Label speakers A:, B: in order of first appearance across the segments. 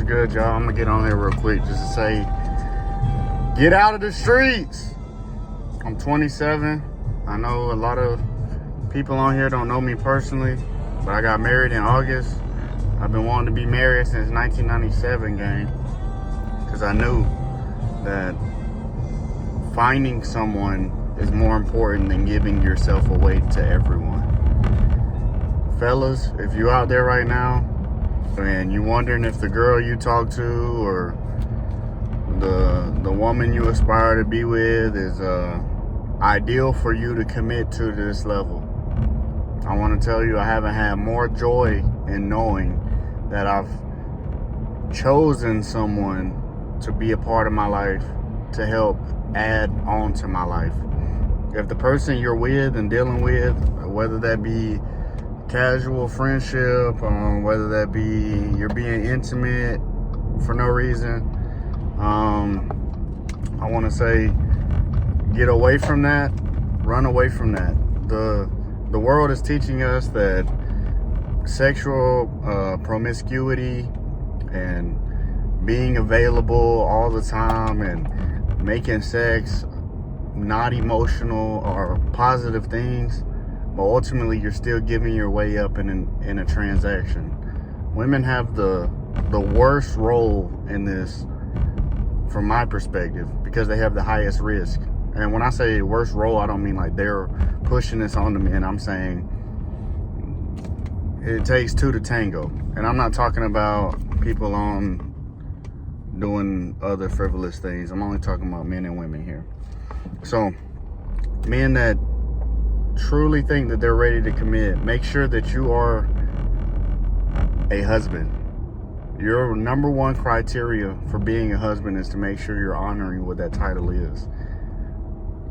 A: What's good, y'all? I'm gonna get on here real quick just to say, get out of the streets. I'm 27. I know a lot of people on here don't know me personally, but I got married in August. I've been wanting to be married since 1997, gang, because I knew that finding someone is more important than giving yourself away to everyone. Fellas, if you're out there right now and you're wondering if the girl you talk to or the woman you aspire to be with is ideal for you to commit to this level, I want to tell you I haven't had more joy in knowing that I've chosen someone to be a part of my life, to help add on to my life. If the person you're with and dealing with, whether that be casual friendship, whether that be you're being intimate for no reason, I want to say get away from that, run away from that. The world is teaching us that sexual promiscuity and being available all the time and making sex not emotional or positive things, but ultimately you're still giving your way up in a transaction. Women have the worst role in this from my perspective because they have the highest risk. And when I say worst role, I don't mean like they're pushing this on the men. I'm saying it takes two to tango. And I'm not talking about people on doing other frivolous things. I'm only talking about men and women here. So men that truly think that they're ready to commit, make sure that you are a husband. Your number one criteria for being a husband is to make sure you're honoring what that title is.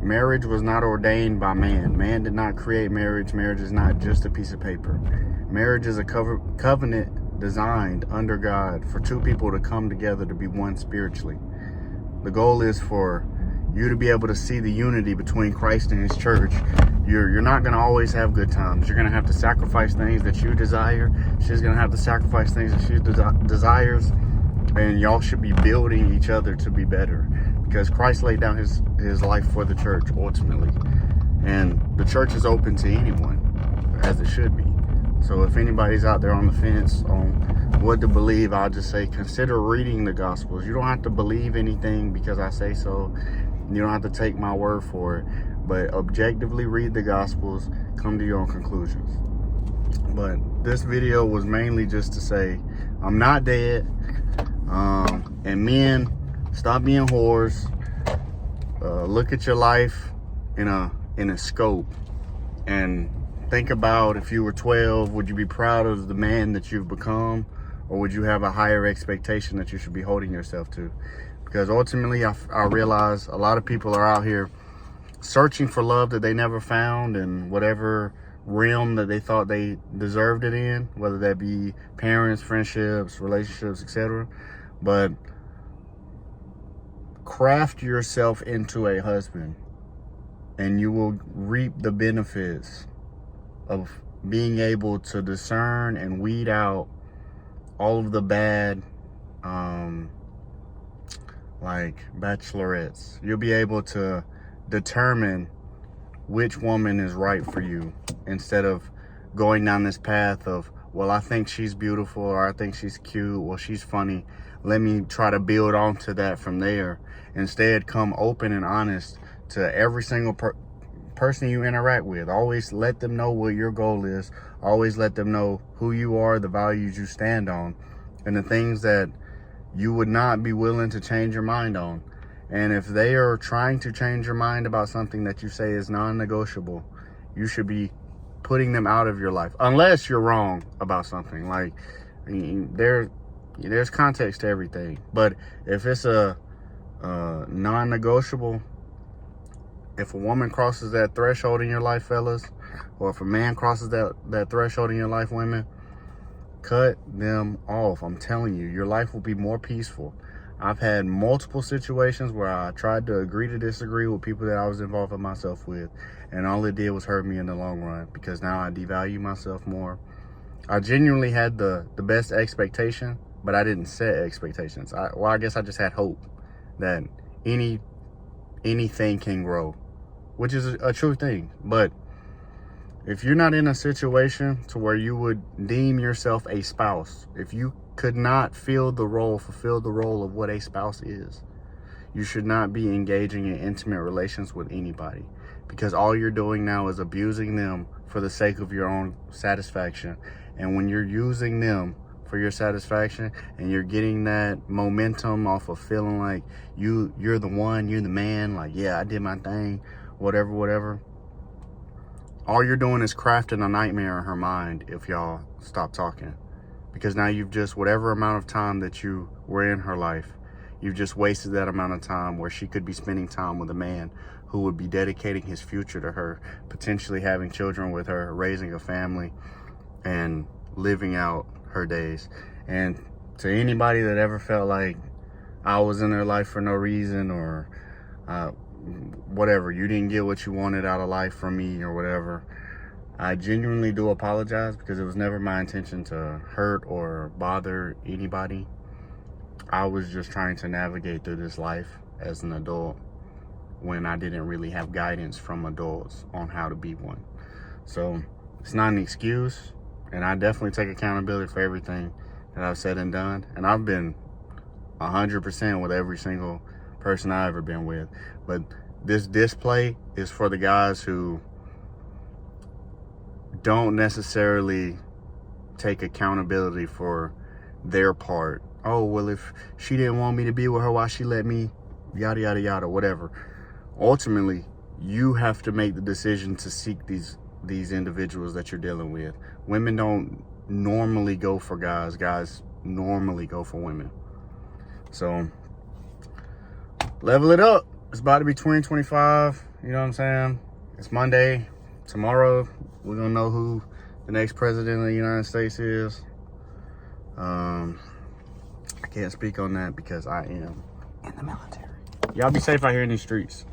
A: Marriage was not ordained by man. Man did not create marriage. Marriage is not just a piece of paper. Marriage is a covenant designed under God for two people to come together to be one spiritually. The goal is for you to be able to see the unity between Christ and his church. You're not going to always have good times. You're going to have to sacrifice things that you desire. She's going to have to sacrifice things that she desires. And y'all should be building each other to be better. Because Christ laid down his life for the church, ultimately. And the church is open to anyone, as it should be. So if anybody's out there on the fence on what to believe, I'll just say consider reading the Gospels. You don't have to believe anything because I say so. You don't have to take my word for it. But objectively read the Gospels, come to your own conclusions. But this video was mainly just to say I'm not dead. And men, stop being whores. Look at your life in a scope and think about, if you were 12, would you be proud of the man that you've become, or would you have a higher expectation that you should be holding yourself to? Because ultimately I realize a lot of people are out here searching for love that they never found in whatever realm that they thought they deserved it in, whether that be parents, friendships, relationships, etc. But craft yourself into a husband and you will reap the benefits of being able to discern and weed out all of the bad like bachelorettes. You'll be able to determine which woman is right for you instead of going down this path of, well, I think she's beautiful, or I think she's cute, well, she's funny, let me try to build onto that from there. Instead, come open and honest to every single person you interact with. Always let them know what your goal is. Always let them know who you are, the values you stand on, and the things that you would not be willing to change your mind on. And if they are trying to change your mind about something that you say is non-negotiable, you should be putting them out of your life, unless you're wrong about something. Like, there's context to everything. But if it's a non-negotiable, if a woman crosses that threshold in your life, fellas, or if a man crosses that threshold in your life, women, cut them off. I'm telling you, your life will be more peaceful. I've had multiple situations where I tried to agree to disagree with people that I was involved with myself with, and all it did was hurt me in the long run, because now I devalue myself more. I genuinely had the best expectation but I didn't set expectations. I guess I just had hope that anything can grow, which is a true thing. But if you're not in a situation to where you would deem yourself a spouse, if you could not fulfill the role of what a spouse is, you should not be engaging in intimate relations with anybody, because all you're doing now is abusing them for the sake of your own satisfaction. And when you're using them for your satisfaction and you're getting that momentum off of feeling like you're the one, you're the man, like, yeah, I did my thing, whatever, all you're doing is crafting a nightmare in her mind if y'all stop talking. Because now you've just, whatever amount of time that you were in her life, you've just wasted that amount of time where she could be spending time with a man who would be dedicating his future to her, potentially having children with her, raising a family, and living out her days. And to anybody that ever felt like I was in their life for no reason, or whatever, you didn't get what you wanted out of life from me or whatever, I genuinely do apologize, because it was never my intention to hurt or bother anybody. I was just trying to navigate through this life as an adult when I didn't really have guidance from adults on how to be one. So it's not an excuse, and I definitely take accountability for everything that I've said and done. And I've been 100% with every single person I've ever been with. But this display is for the guys who don't necessarily take accountability for their part. Oh, well, if she didn't want me to be with her, why she let me, yada, yada, yada, whatever. Ultimately, you have to make the decision to seek these individuals that you're dealing with. Women don't normally go for guys. Guys normally go for women. So, level it up. It's about to be 2025. You know what I'm saying? It's Monday. Tomorrow, we're going to know who the next president of the United States is. I can't speak on that because I am in the military. Y'all be safe out here in these streets.